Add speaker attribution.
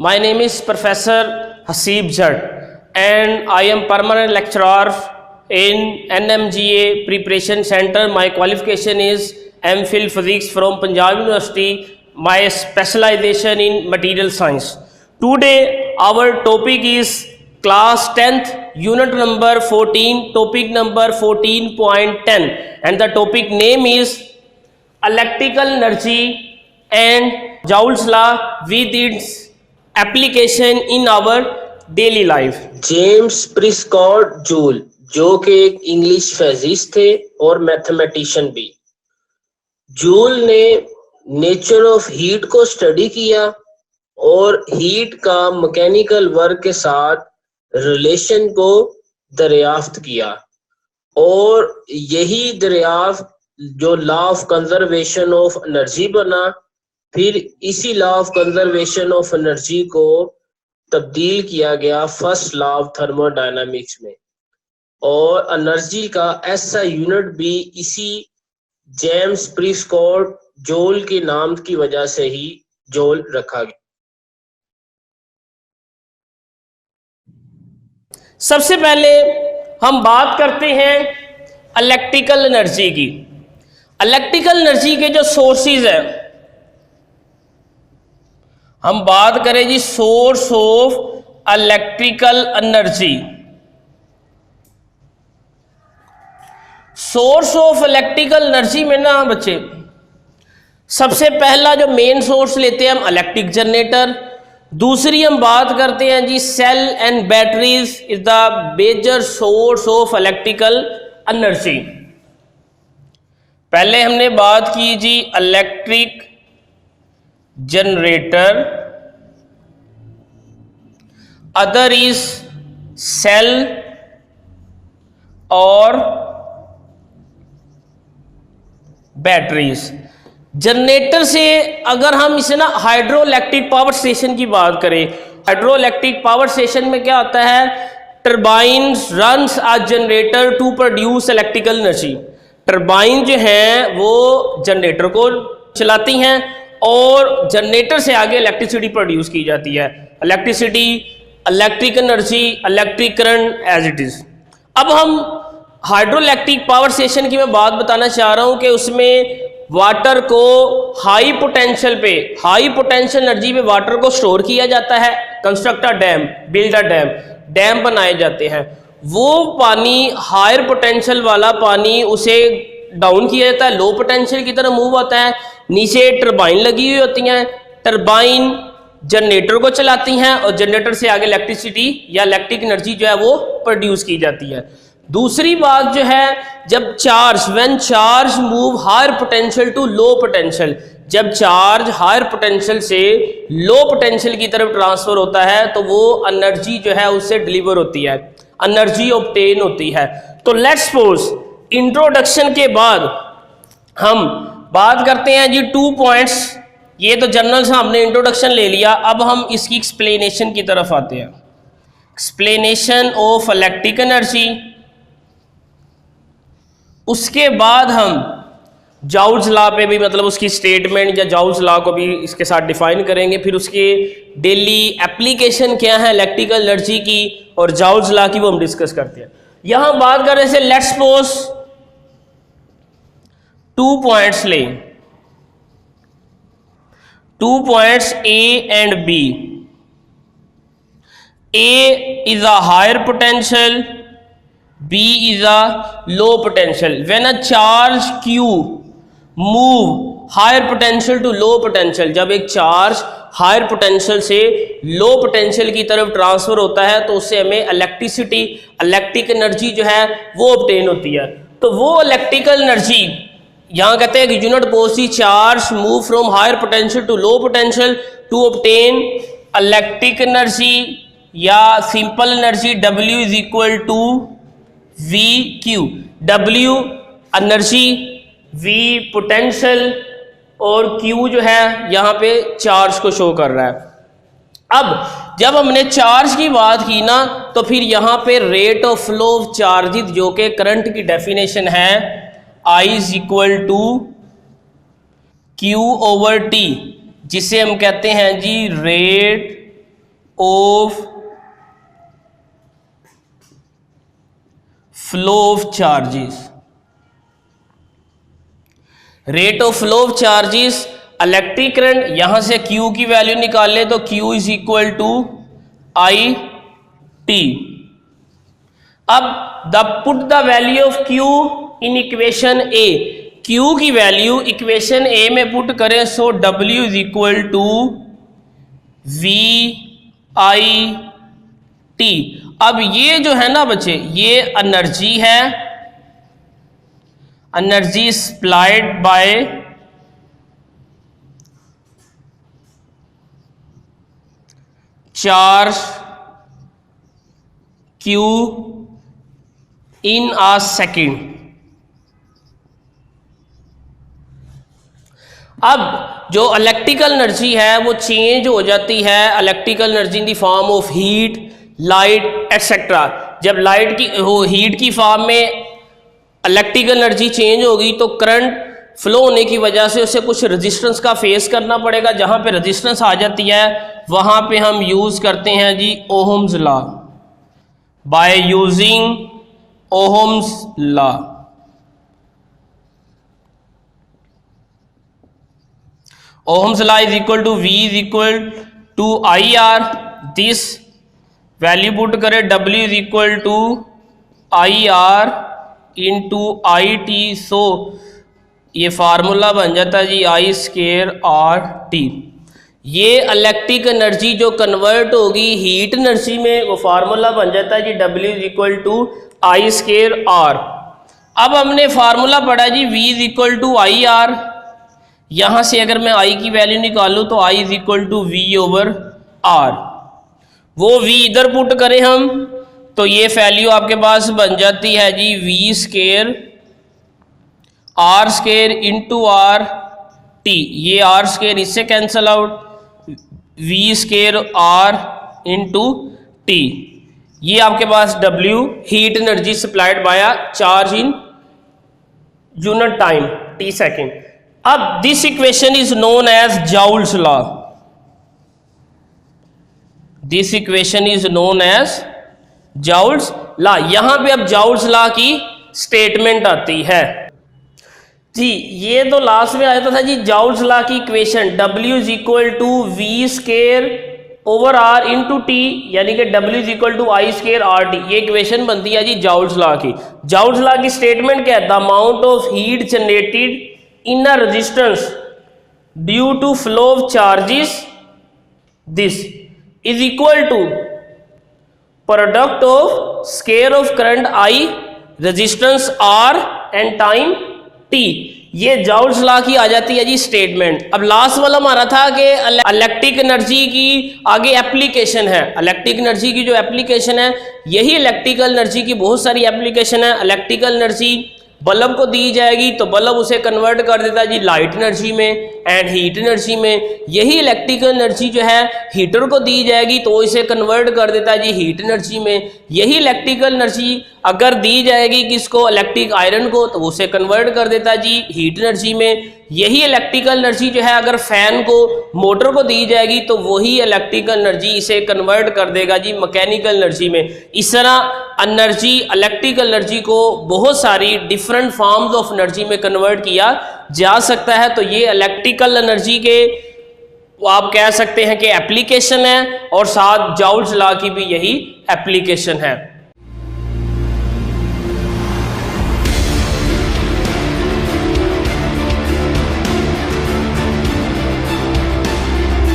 Speaker 1: My name is Professor Haseeb Jat and I am permanent lecturer in NMGA Preparation Center. My qualification is MPhil Physics from Punjab University. My specialization in material science. Today our topic is class 10th unit number 14, topic number 14.10, and the topic name is electrical energy and Joule's law with its application in our daily life.
Speaker 2: James Prescott Joule, जो कि एक English physicist थे और mathematician भी। Joule ने nature of heat को study किया और हीट का मैकेनिकल वर्क के साथ रिलेशन को दरियाफ्त किया, और यही दरियाफ्त जो law of conservation of energy बना, फिर इसी law of conservation of energy को तब्दील किया गया फर्स्ट लॉ ऑफ थर्मोडायनामिक्स में, और एनर्जी का ऐसा यूनिट भी इसी जेम्स प्रिस्कॉट जूल के नाम की वजह से ही जूल रखा गया।
Speaker 1: सबसे पहले हम बात करते हैं इलेक्ट्रिकल एनर्जी की। इलेक्ट्रिकल एनर्जी के जो सोर्सेज हैं, हम बात करें जी source of electrical energy. Source of electrical energy में ना बच्चे, सबसे पहला जो मेन सोर्स लेते हैं हम इलेक्ट्रिक जनरेटर। दूसरी हम बात करते हैं जी cell and batteries is the major source of electrical energy. पहले हमने बात की जी electric generator, other is cell और बैटरीज। जनरेटर से अगर हम इसे ना हाइड्रो इलेक्ट्रिक पावर स्टेशन की बात करें, हाइड्रो इलेक्ट्रिक पावर स्टेशन में क्या होता है, turbine runs a generator to produce electrical energy. Turbine जो है वो जनरेटर को चलाती हैं और जनरेटर से आगे इलेक्ट्रिसिटी प्रोड्यूस की जाती है। Electricity, electric energy, electric current as it is. अब हम हाइड्रो इलेक्ट्रिक पावर स्टेशन की मैं बात बताना चाह रहा हूं कि उसमें वाटर को हाई पोटेंशियल पे, हाई पोटेंशियल एनर्जी पे वाटर को स्टोर किया जाता है। Construct a dam, build a dam, dam बनाए जाते हैं। वो पानी, हायर पोटेंशियल वाला पानी, उसे डाउन किया जाता है, लो पोटेंशियल की तरफ मूव होता है। नीचे टरबाइन लगी हुई होती हैं, टरबाइन जनरेटर को चलाती हैं और जनरेटर से आगे इलेक्ट्रिसिटी या इलेक्ट्रिक एनर्जी जो है वो प्रोड्यूस की जाती है। दूसरी बात जो है, जब charge, when charge move higher potential to low potential, जब चार्ज हायर पोटेंशियल से लो पोटेंशियल की तरफ ट्रांसफर होता है तो वो एनर्जी जो है उससे डिलीवर होती है, एनर्जी ऑब्टेन होती है। तो लेट्स सपोज इंट्रोडक्शन के बाद हम बात करते हैं जी 2 पॉइंट्स। ये तो जनरल से हमने इंट्रोडक्शन ले लिया, अब हम इसकी एक्सप्लेनेशन की तरफ आते हैं। एक्सप्लेनेशन ऑफ इलेक्ट्रिक एनर्जी, उसके बाद हम जॉल्स लॉ पे भी, मतलब उसकी स्टेटमेंट या जॉल्स लॉ को भी इसके साथ डिफाइन करेंगे। फिर उसके डेली एप्लीकेशन क्या है इलेक्ट्रिकल एनर्जी की और जॉल्स लॉ की, वो हम डिस्कस करते हैं। यहां बात करें से लेट्स सपोज 2 पॉइंट्स लें, 2 points A and B. A is a higher potential, B is a low potential. When a charge Q move higher potential to low potential, जब एक चार्ज हायर पोटेंशियल से लो पोटेंशियल की तरफ transfer होता है तो उससे हमें इलेक्ट्रिसिटी, इलेक्ट्रिक एनर्जी जो है वो ऑब्टेन होती है। तो वो इलेक्ट्रिकल एनर्जी यहाँ कहते हैं कि यूनिट पोज charge move from higher potential to low potential to obtain electric energy या simple energy W is equal to V Q. W energy, V potential और Q जो है यहाँ पे चार्ज को शो कर रहा है। अब जब हमने चार्ज की बात की ना, तो फिर यहाँ पे rate of flow of charges, जो कि करंट की डेफिनेशन है, I is equal to Q over T, जिसे हम कहते हैं जी rate of flow of charges, rate of flow of charges, electric current, यहां से Q की वैल्यू निकाल ले तो Q is equal to I T. अब put the value of Q in equation A, Q की वैल्यू इक्वेशन ए में पुट करें सो W is equal to V I T. अब ये जो है ना बच्चे, ये एनर्जी है, energy supplied by charge Q in a second. अब जो इलेक्ट्रिकल एनर्जी है वो चेंज हो जाती है, electrical energy in the form of heat, light etcetera. जब लाइट की हीट की फॉर्म में इलेक्ट्रिकल एनर्जी चेंज होगी तो करंट फ्लो होने की वजह से उसे कुछ रेजिस्टेंस का फेस करना पड़ेगा। जहां पे रेजिस्टेंस आ जाती है वहां पे हम यूज करते हैं जी Ohm's law, by using Ohm's law. Ohm's law is equal to V is equal to I R, this value put करें W is equal to I R into I T. So ये formula बन जाता है जी I square R T. ये electric energy जो convert होगी heat energy में वो फार्मूला बन जाता है जी W is equal to I square R. अब हमने फार्मूला पढ़ा जी V is equal to I R. यहां से अगर मैं I की वैल्यू निकालूं तो I is equal to V over R। वो V इधर पुट करें हम तो ये वैल्यू आपके पास बन जाती है जी V square R square into R T. ये R स्केयर इससे cancel out, V square R into T. ये आपके पास W heat energy supplied by charge in unit time T second. अब this equation is known as Joule's law, this equation is known as Joule's law. यहां पे अब joules law की statement आती है जी। ये तो लास्ट में आया था जी जाउल्स लॉ की equation W is equal to V square over R into T, यानी कि W is equal to I square R T. ये इक्वेशन बनती है जी जाउल्स लॉ की। जाउल्स लॉ की स्टेटमेंट क्या है? The amount of heat generated in a resistance due to flow of charges this is equal to product of square of current I, resistance R and time T। ये joules law की आ जाती है जी statement. अब last वाला हमारा था कि electric energy की आगे एप्लीकेशन है। इलेक्ट्रिक एनर्जी की जो एप्लीकेशन है, यही इलेक्ट्रिकल एनर्जी की बहुत सारी एप्लीकेशन है। इलेक्ट्रिकल एनर्जी बल्ब को दी जाएगी तो बल्ब उसे कन्वर्ट कर देता है जी लाइट एनर्जी में एंड हीट एनर्जी में। यही इलेक्ट्रिकल एनर्जी जो है हीटर को दी जाएगी तो इसे कन्वर्ट कर देता है जी हीट एनर्जी में। यही इलेक्ट्रिकल एनर्जी अगर दी जाएगी किसको, इलेक्ट्रिक आयरन को, तो उसे कन्वर्ट कर देता है जी हीट एनर्जी में। यही इलेक्ट्रिकल एनर्जी जो है अगर फैन को, मोटर को दी जाएगी तो वही इलेक्ट्रिकल एनर्जी इसे कन्वर्ट कर देगा जी मैकेनिकल एनर्जी में। इस तरह एनर्जी, इलेक्ट्रिकल एनर्जी को बहुत सारी डिफरेंट फॉर्म्स ऑफ एनर्जी में कन्वर्ट किया जा सकता है। तो ये इलेक्ट्रिकल एनर्जी के आप कह सकते हैं कि एप्लीकेशन है और साथ जाउल्स लॉ की भी यही एप्लीकेशन है।